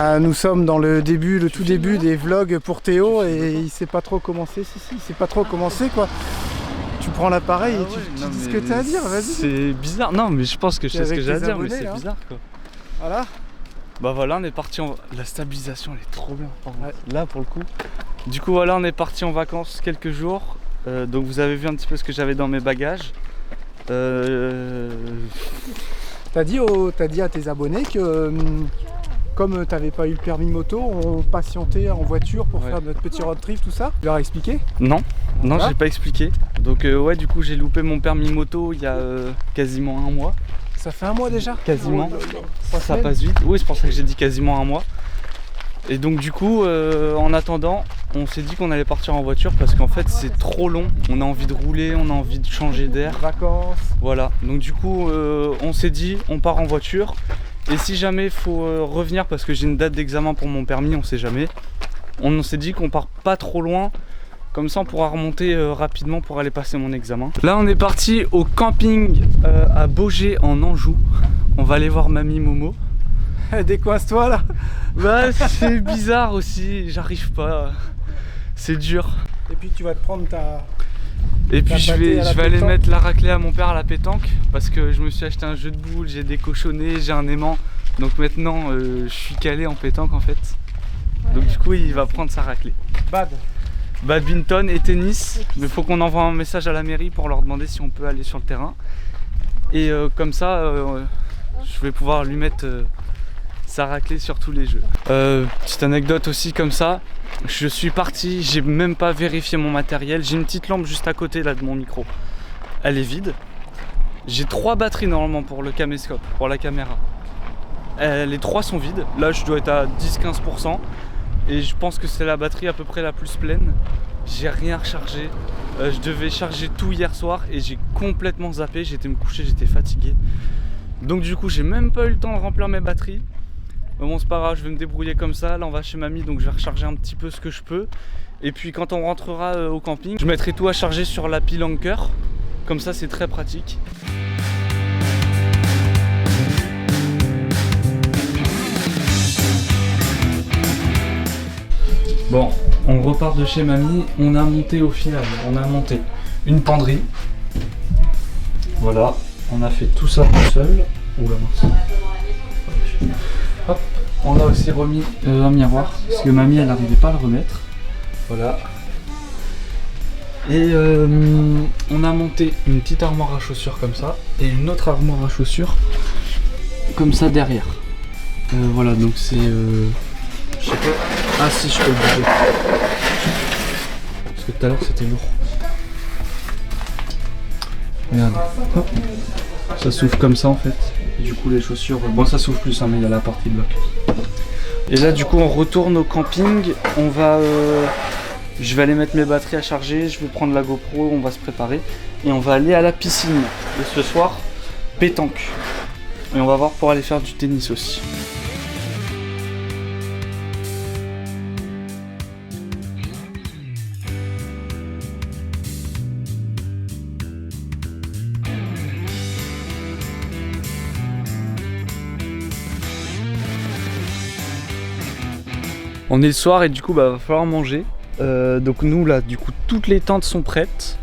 Ah, nous sommes dans le début, le tout début des vlogs pour Théo et il sait pas trop commencer. Si, il sait pas trop commencer quoi. Tu prends l'appareil et tu dis ce que t'as à dire, vas-y. C'est bizarre, non mais je pense que je sais ce que j'ai à dire, mais c'est là. bizarre quoi. Voilà. Bah voilà, on est parti en... La stabilisation elle est trop bien, ouais. Là pour le coup. Du coup voilà, on est parti en vacances quelques jours. Donc vous avez vu un petit peu ce que j'avais dans mes bagages. T'as dit à tes abonnés que comme t'avais pas eu le permis moto, on patientait en voiture pour faire notre petit road trip, tout ça. Tu leur as expliqué? Non, non, j'ai pas expliqué. Donc ouais, du coup j'ai loupé mon permis moto il y a quasiment un mois. Ça fait un mois déjà? Quasiment. Ça passe vite. Oui, c'est pour ça que j'ai dit quasiment un mois. Et donc du coup, en attendant, on s'est dit qu'on allait partir en voiture parce qu'en fait c'est trop long. On a envie de rouler, on a envie de changer d'air. Vacances. Voilà. Donc du coup, on s'est dit on part en voiture. Et si jamais il faut revenir parce que j'ai une date d'examen pour mon permis, on sait jamais. On s'est dit qu'on part pas trop loin. Comme ça on pourra remonter rapidement pour aller passer mon examen. Là on est parti au camping à Baugé en Anjou. On va aller voir mamie Momo. Décoince-toi là. Bah c'est bizarre aussi, j'arrive pas. C'est dur. Et puis tu vas te prendre ta... Et puis je vais aller mettre la raclée à mon père à la pétanque. Parce que je me suis acheté un jeu de boules, j'ai décochonné, j'ai un aimant. Donc maintenant je suis calé en pétanque en fait. Donc du coup il va prendre sa raclée. Badminton et tennis. Mais il faut qu'on envoie un message à la mairie pour leur demander si on peut aller sur le terrain. Et comme ça je vais pouvoir lui mettre... sa raclée sur tous les jeux. Petite anecdote aussi comme ça, je suis parti, j'ai même pas vérifié mon matériel, j'ai une petite lampe juste à côté là de mon micro, elle est vide. J'ai 3 batteries normalement pour le caméscope, pour la caméra. Les 3 sont vides, là je dois être à 10-15% et je pense que c'est la batterie à peu près la plus pleine. J'ai rien rechargé, je devais charger tout hier soir et j'ai complètement zappé, j'étais me coucher, j'étais fatigué. Donc du coup j'ai même pas eu le temps de remplir mes batteries. Mais bon c'est pas grave, je vais me débrouiller comme ça. Là on va chez mamie donc je vais recharger un petit peu ce que je peux. Et puis quand on rentrera au camping, je mettrai tout à charger sur la pile Anker. Comme ça c'est très pratique. Bon, on repart de chez mamie. On a monté au final, on a monté une penderie. Voilà, on a fait tout ça tout seul. Oula mince. Hop. On a aussi remis un miroir parce que mamie elle n'arrivait pas à le remettre. Voilà. Et on a monté une petite armoire à chaussures comme ça et une autre armoire à chaussures comme ça derrière. Voilà donc c'est je sais pas. Ah si je peux le bouger. Parce que tout à l'heure c'était lourd. Regarde. Hop. Ça s'ouvre comme ça en fait. Et du coup les chaussures, bon ça s'ouvre plus hein, mais il y a la partie bloc. Et là du coup on retourne au camping, on va je vais aller mettre mes batteries à charger, je vais prendre la GoPro, on va se préparer et on va aller à la piscine. Et ce soir, pétanque. Et on va voir pour aller faire du tennis aussi. On est le soir et du coup bah va falloir manger. Donc nous là du coup toutes les tentes sont prêtes.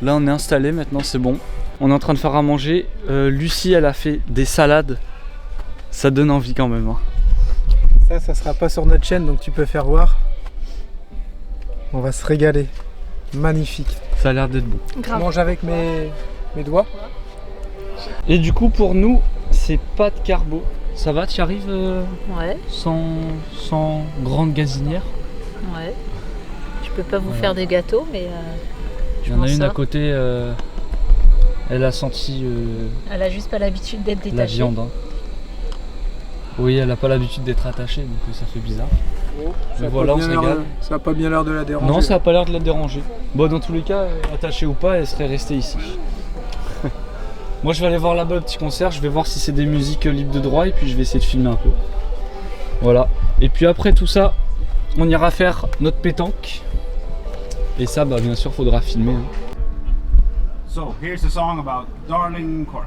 Là on est installé maintenant, c'est bon. On est en train de faire à manger. Lucie elle a fait des salades. Ça donne envie quand même hein. Ça sera pas sur notre chaîne donc tu peux faire voir. On va se régaler. Magnifique. Ça a l'air d'être bon. Je mange avec mes doigts. Et du coup pour nous c'est pas de carbo. Ça va, tu arrives ouais. Sans grande gazinière? Ouais. Je peux pas vous faire des gâteaux, mais il y en a une à côté, elle a senti elle a juste pas l'habitude d'être détachée. La viande. Hein. Oui, elle a pas l'habitude d'être attachée, donc ça fait bizarre. Oh, mais voilà, on se régale. Ça a pas bien l'air de la déranger. Non, ça a pas l'air de la déranger. Bon, dans tous les cas, attachée ou pas, elle serait restée ici. Moi je vais aller voir là-bas le petit concert, je vais voir si c'est des musiques libres de droit et puis je vais essayer de filmer un peu. Voilà. Et puis après tout ça, on ira faire notre pétanque. Et ça, bah bien sûr, faudra filmer. Hein. So, here's a song about Darling Cora.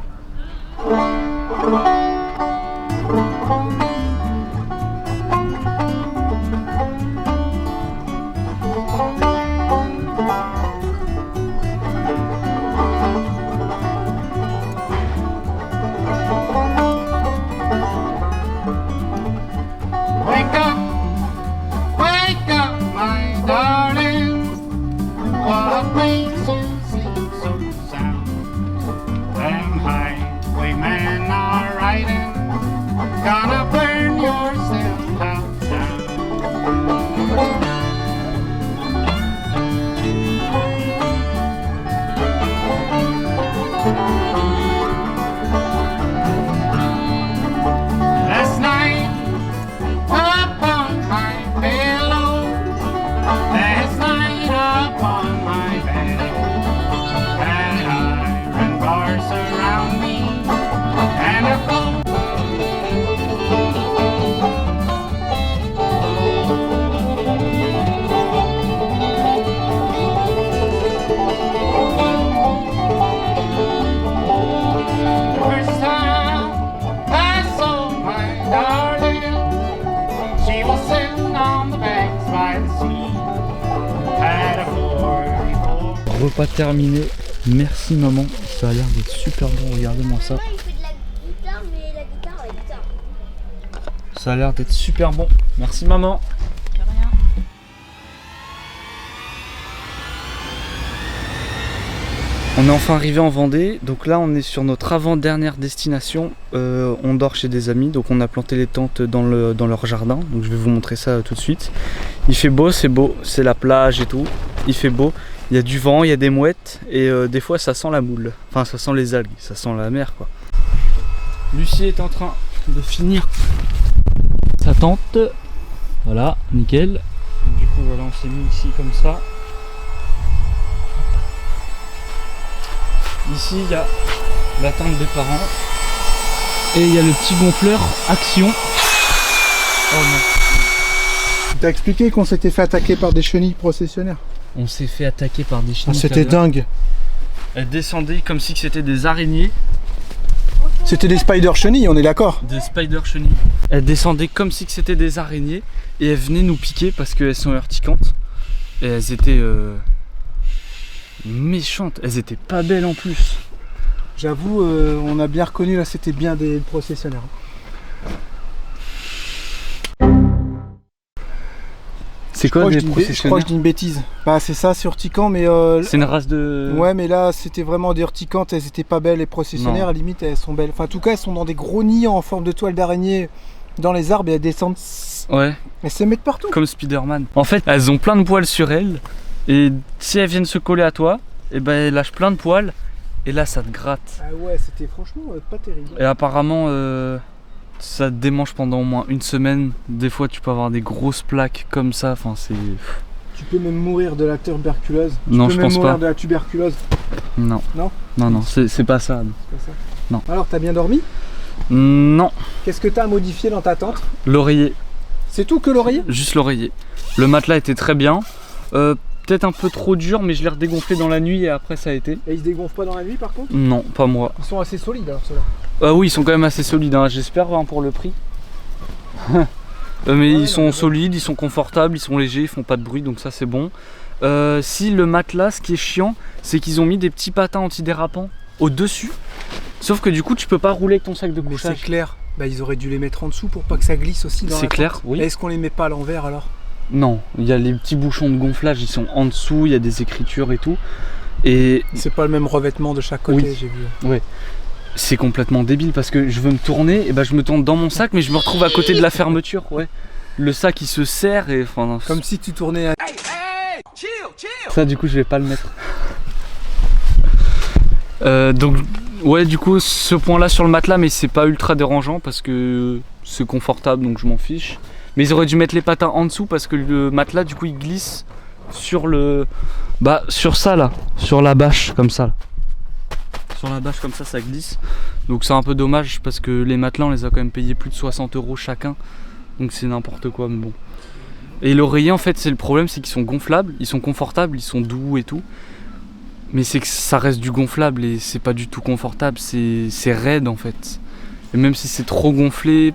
Repas terminé. Merci maman, ça a l'air d'être super bon, regardez-moi ça. Il fait de la guitare, mais la guitare. Ça a l'air d'être super bon. Merci maman. De rien. On est enfin arrivé en Vendée, donc là on est sur notre avant-dernière destination. On dort chez des amis, donc on a planté les tentes dans leur jardin. Donc je vais vous montrer ça tout de suite. Il fait beau, c'est la plage et tout. Il fait beau, il y a du vent, il y a des mouettes et des fois ça sent la moule. Enfin ça sent les algues, ça sent la mer quoi. Lucie est en train de finir sa tente. Voilà, nickel. Du coup voilà, on s'est mis ici comme ça. Ici il y a la tente des parents et il y a le petit gonfleur Action. Oh non. T'as expliqué qu'on s'était fait attaquer par des chenilles processionnaires. On s'est fait attaquer par des chenilles. C'était dingue. Elles descendaient comme si c'était des araignées. C'était des spider chenilles, on est d'accord. Des spider chenilles. Elles descendaient comme si c'était des araignées et elles venaient nous piquer parce qu'elles sont urticantes. Et elles étaient méchantes, elles étaient pas belles en plus. J'avoue, on a bien reconnu là, c'était bien des processionnaires. C'est quoi des Je crois processionnaires? que je dis une bêtise. Bah c'est ça, c'est urticant, mais C'est une race de... ouais, mais là c'était vraiment des urticantes, elles étaient pas belles. Les processionnaires, Non. à la limite, elles sont belles. Enfin, en tout cas, elles sont dans des gros nids en forme de toile d'araignée dans les arbres et elles descendent. Ouais, Elles se mettent partout. comme Spider-Man. En fait, elles ont plein de poils sur elles et si elles viennent se coller à toi, et ben elles lâchent plein de poils et là ça te gratte. Ah ouais, c'était franchement pas terrible. Et apparemment ça te démange pendant au moins une semaine. Des fois tu peux avoir des grosses plaques comme ça, enfin c'est... Tu peux même mourir de la tuberculose. Non, tu je peux même pense mourir pas. de la tuberculose. Non. Non Non, c'est pas ça. C'est pas ça. Non. Alors, t'as bien dormi? Non, Qu'est-ce que t'as modifié dans ta tente? l'oreiller. C'est tout que l'oreiller? Juste l'oreiller. Le matelas était très bien. Peut-être un peu trop dur, mais je l'ai redégonflé dans la nuit et après ça a été. Et ils se dégonflent pas dans la nuit par contre? Non, pas moi. Ils sont assez solides alors ceux-là. Oui, ils sont quand même assez solides, hein. J'espère hein, pour le prix. Mais Ouais, ils sont non, solides, ils sont confortables, ils sont légers, ils font pas de bruit, donc ça c'est bon. Si le matelas, ce qui est chiant, c'est qu'ils ont mis des petits patins antidérapants au-dessus. Sauf que du coup, tu peux pas rouler avec ton sac de Mais c'est couchage. clair. Bah ils auraient dû les mettre en dessous pour pas que ça glisse aussi dans la C'est clair, tente. oui. Et est-ce qu'on les met pas à l'envers alors? Non, il y a les petits bouchons de gonflage, ils sont en dessous, il y a des écritures et tout. Et C'est pas le même revêtement de chaque côté, Oui. j'ai vu. c'est complètement débile parce que je veux me tourner, et ben je me tourne dans mon sac, mais je me retrouve à côté de la fermeture. Ouais. Le sac il se serre et enfin. Comme si tu tournais un... Ça du coup je vais pas le mettre. Donc ouais du coup ce point là sur le matelas, mais c'est pas ultra dérangeant parce que c'est confortable donc je m'en fiche. Mais ils auraient dû mettre les patins en dessous parce que le matelas du coup il glisse sur le... Bah sur ça là, sur la bâche comme ça là. Sur la bâche comme ça glisse. Donc c'est un peu dommage parce que les matelas on les a quand même payés plus de 60 € chacun. Donc c'est n'importe quoi mais bon. Et l'oreiller en fait c'est le problème, c'est qu'ils sont gonflables, ils sont confortables, ils sont doux et tout. Mais c'est que ça reste du gonflable et c'est pas du tout confortable, c'est raide en fait. Et même si c'est trop gonflé,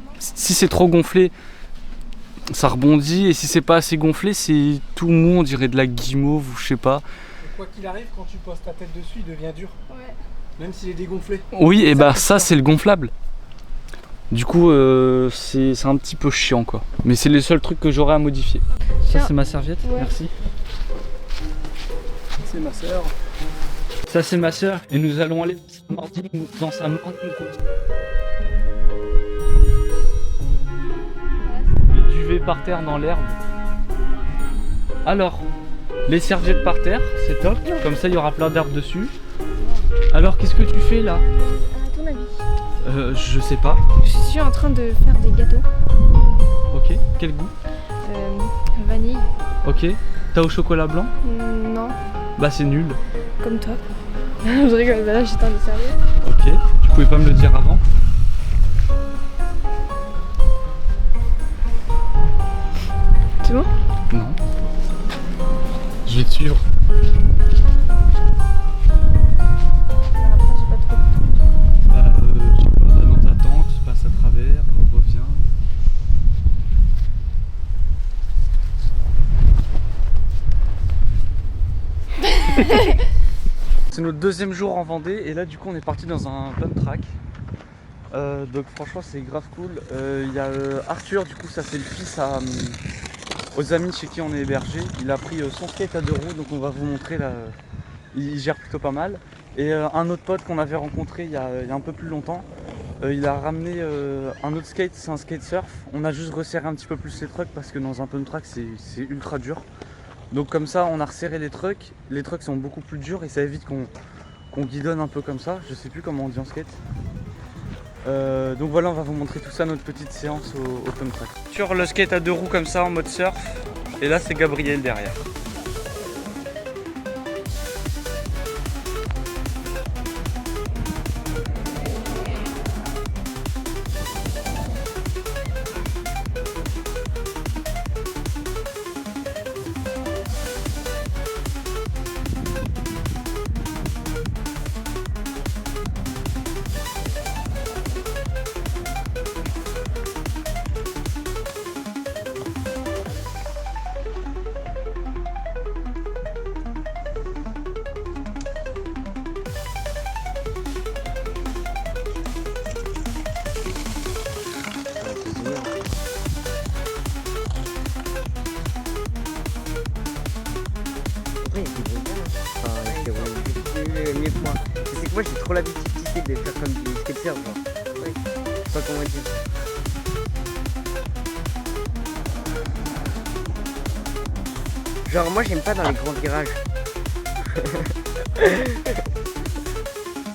ça rebondit, et si c'est pas assez gonflé, c'est tout mou, on dirait de la guimauve ou je sais pas. Quoi qu'il arrive, quand tu poses ta tête dessus, il devient dur. Ouais. Même s'il est dégonflé. Oui, et bah ça c'est le gonflable. Du coup c'est un petit peu chiant quoi. Mais c'est le seul truc que j'aurais à modifier. Ça Tiens. c'est ma serviette, Ouais. merci. C'est ma sœur. Ça c'est ma soeur et nous allons aller dans sa morning routine. Le duvet par terre dans l'herbe. Alors, les serviettes par terre, c'est top. Comme ça il y aura plein d'herbes dessus. Alors qu'est-ce que tu fais là? À ton avis? Je sais pas. Je suis en train de faire des gâteaux. Ok, quel goût? Vanille. Ok. T'as au chocolat blanc? Non, Bah c'est nul. comme toi. Je rigole, bah là j'étais en sérieux. Ok. Tu pouvais pas me le dire avant? C'est bon? Non. Je vais te suivre. Après j'ai pas trop. Bah, je sais pas, va dans ta tente, tu passes à travers, reviens. c'est notre deuxième jour en Vendée et là du coup on est parti dans un pump track. Donc franchement c'est grave cool. Il y a Arthur, du coup ça c'est le fils aux amis chez qui on est hébergé. Il a pris son skate à 2 roues, donc on va vous montrer là. Il gère plutôt pas mal. Et un autre pote qu'on avait rencontré il y a un peu plus longtemps, il a ramené un autre skate, c'est un skate surf. On a juste resserré un petit peu plus les trucks parce que dans un pump track c'est ultra dur. Donc comme ça on a resserré les trucks sont beaucoup plus durs et ça évite qu'on guidonne un peu comme ça. Je sais plus comment on dit en skate. Donc voilà, on va vous montrer tout ça, notre petite séance au pump track. Sur le skate à 2 roues comme ça en mode surf, et là c'est Gabriel derrière. Mieux que moi. C'est que moi j'ai trop l'habitude de faire comme du skate surf, genre. Ouais. Je sais pas comment dire. Genre moi j'aime pas dans les grands virages.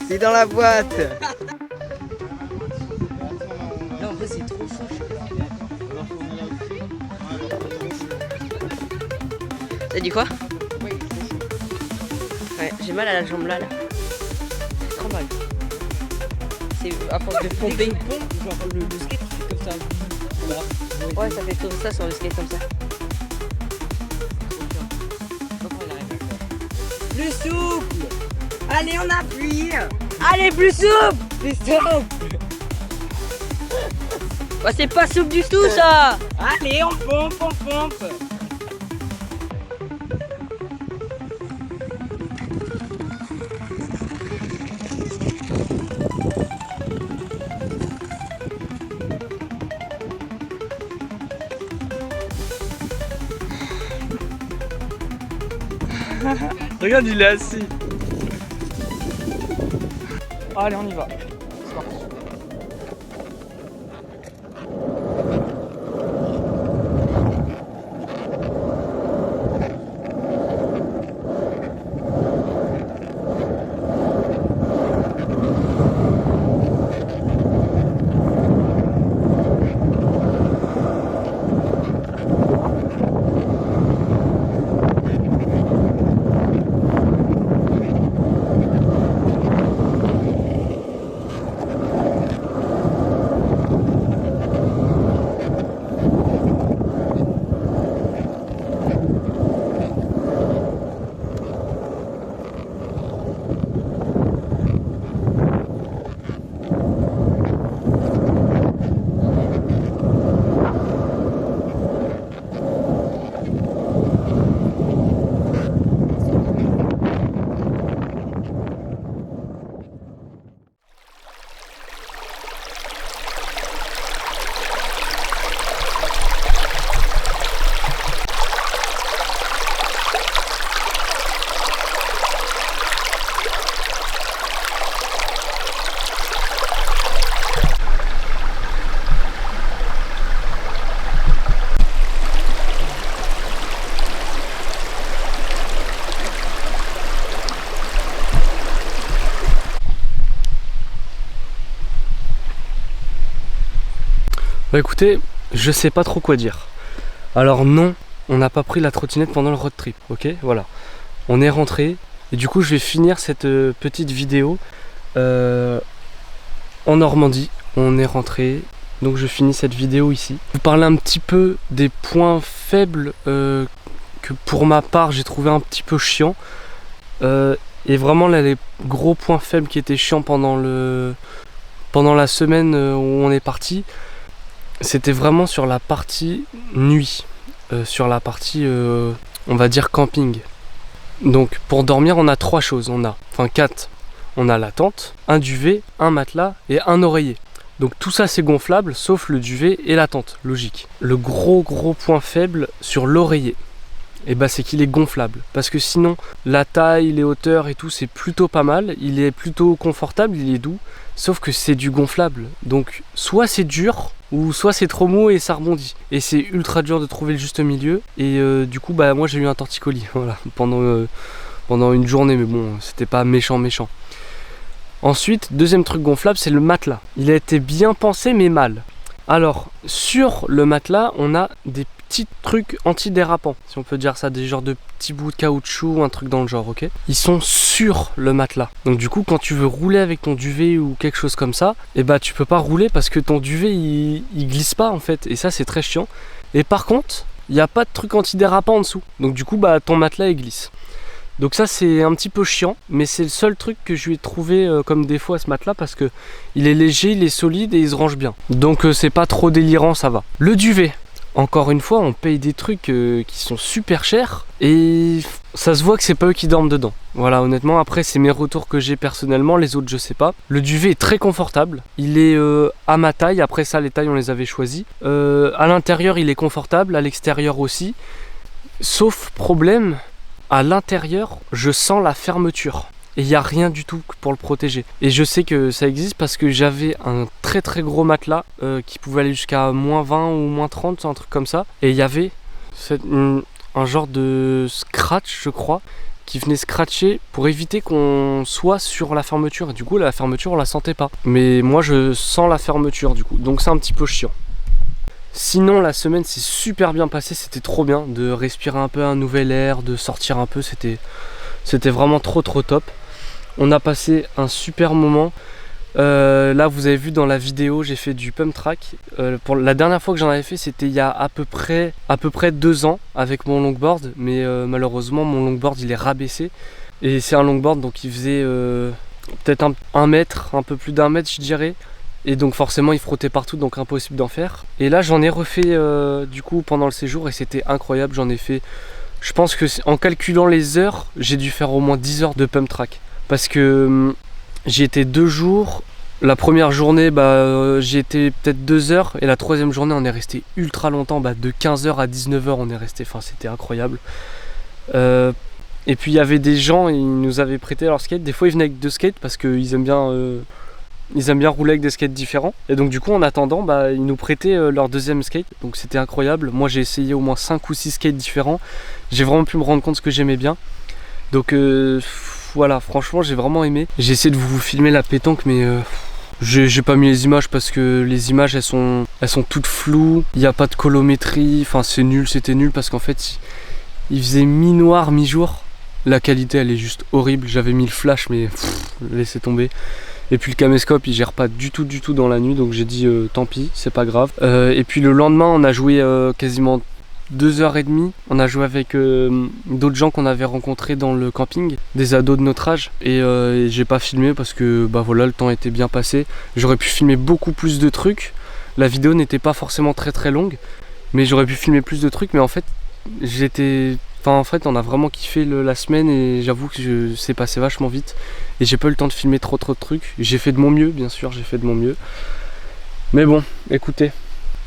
C'est dans la boîte. Non en fait c'est trop chaud. T'as dit quoi? Ouais, j'ai mal à la jambe là. C'est trop mal. C'est à force de pomper. Genre le skate qui fait comme ça. Ouais, ça fait comme ça sur le skate comme ça. Plus souple. Allez on appuie. Allez, plus souple! Plus souple. Bah, c'est pas souple du tout ça! Allez on pompe. Regarde, il est assis. Allez, on y va. C'est parti. Bah écoutez, je sais pas trop quoi dire. Alors non, on n'a pas pris la trottinette pendant le road trip, ok? Voilà. On est rentré et du coup je vais finir cette petite vidéo en Normandie. On est rentré, donc je finis cette vidéo ici. Vous parler un petit peu des points faibles que pour ma part j'ai trouvé un petit peu chiant. Et vraiment là les gros points faibles qui étaient chiants pendant la semaine où on est parti, c'était vraiment sur la partie nuit, sur la partie on va dire camping. Donc pour dormir on a 3 choses, enfin 4. On a la tente, un duvet, un matelas et un oreiller. Donc tout ça c'est gonflable sauf le duvet et la tente, logique. Le gros point faible sur l'oreiller, et bah c'est qu'il est gonflable. Parce que sinon la taille, les hauteurs et tout c'est plutôt pas mal, il est plutôt confortable, il est doux. Sauf que c'est du gonflable, donc soit c'est dur, ou soit c'est trop mou et ça rebondit. Et c'est ultra dur de trouver le juste milieu. Et du coup bah moi j'ai eu un torticolis, voilà, pendant une journée, mais bon c'était pas méchant. Ensuite, deuxième truc gonflable, c'est le matelas. Il a été bien pensé mais mal. Alors sur le matelas on a des petits trucs antidérapants, si on peut dire ça, des genres de petits bouts de caoutchouc, un truc dans le genre, ok. Ils sont sur le matelas, donc du coup quand tu veux rouler avec ton duvet ou quelque chose comme ça, et bah tu peux pas rouler parce que ton duvet il glisse pas en fait, et ça c'est très chiant. Et par contre il n'y a pas de truc antidérapant en dessous, donc du coup bah ton matelas il glisse. Donc ça c'est un petit peu chiant, mais c'est le seul truc que je lui ai trouvé comme défaut à ce matelas, parce que il est léger, il est solide et il se range bien. Donc c'est pas trop délirant, ça va. Le duvet, encore une fois on paye des trucs qui sont super chers et ça se voit que c'est pas eux qui dorment dedans. Voilà, honnêtement, après c'est mes retours que j'ai personnellement, les autres je sais pas. Le duvet est très confortable, il est à ma taille, après ça les tailles on les avait choisies. À l'intérieur il est confortable, à l'extérieur aussi. Sauf problème, à l'intérieur je sens la fermeture. Et il n'y a rien du tout pour le protéger. Et je sais que ça existe parce que j'avais un très gros matelas qui pouvait aller jusqu'à -20 ou -30, un truc comme ça. Et il y avait un genre de scratch, je crois, qui venait scratcher pour éviter qu'on soit sur la fermeture. Et du coup la fermeture on la sentait pas. Mais moi je sens la fermeture du coup, donc c'est un petit peu chiant. Sinon la semaine s'est super bien passée, c'était trop bien de respirer un peu un nouvel air, de sortir un peu, c'était vraiment trop top. On a passé un super moment. Là vous avez vu dans la vidéo j'ai fait du pump track. Pour la dernière fois que j'en avais fait c'était il y a à peu près 2 ans avec mon longboard, mais malheureusement mon longboard il est rabaissé. Et c'est un longboard donc il faisait peut-être 1 mètre, un peu plus d'1 mètre je dirais. Et donc forcément il frottait partout, donc impossible d'en faire. Et là j'en ai refait du coup pendant le séjour et c'était incroyable. J'en ai fait, je pense que en calculant les heures, j'ai dû faire au moins 10 heures de pump track. Parce que j'y étais 2 jours. La première journée j'y étais peut-être 2 heures. Et la troisième journée on est resté ultra longtemps, de 15h à 19h on est resté, enfin c'était incroyable. Et puis il y avait des gens, ils nous avaient prêté leur skate. Des fois ils venaient avec 2 skates parce qu'ils aiment bien rouler avec des skates différents. Et donc du coup en attendant ils nous prêtaient leur deuxième skate. Donc c'était incroyable. Moi j'ai essayé au moins 5 ou 6 skates différents. J'ai vraiment pu me rendre compte de ce que j'aimais bien. Donc voilà, franchement j'ai vraiment aimé. J'ai essayé de vous filmer la pétanque mais j'ai pas mis les images parce que les images elles sont toutes floues. Il n'y a pas de colométrie, enfin c'est nul, c'était nul parce qu'en fait il faisait mi-noir, mi-jour. La qualité elle est juste horrible. J'avais mis le flash mais laissez tomber. Et puis le caméscope il gère pas du tout dans la nuit, donc j'ai dit tant pis, c'est pas grave. Et puis le lendemain on a joué quasiment 2h30. On a joué avec d'autres gens qu'on avait rencontrés dans le camping, des ados de notre âge. Et j'ai pas filmé parce que voilà, le temps était bien passé. J'aurais pu filmer beaucoup plus de trucs. La vidéo n'était pas forcément très longue, mais j'aurais pu filmer plus de trucs. Mais en fait on a vraiment kiffé la semaine et j'avoue que c'est passé vachement vite et j'ai pas eu le temps de filmer trop de trucs. J'ai fait de mon mieux, bien sûr, j'ai fait de mon mieux. Mais bon, écoutez,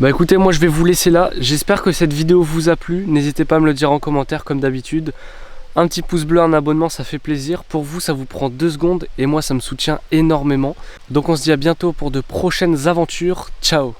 moi je vais vous laisser là. J'espère que cette vidéo vous a plu. N'hésitez pas à me le dire en commentaire comme d'habitude. Un petit pouce bleu, un abonnement, ça fait plaisir. Pour vous, ça vous prend 2 secondes et moi ça me soutient énormément. Donc on se dit à bientôt pour de prochaines aventures. Ciao!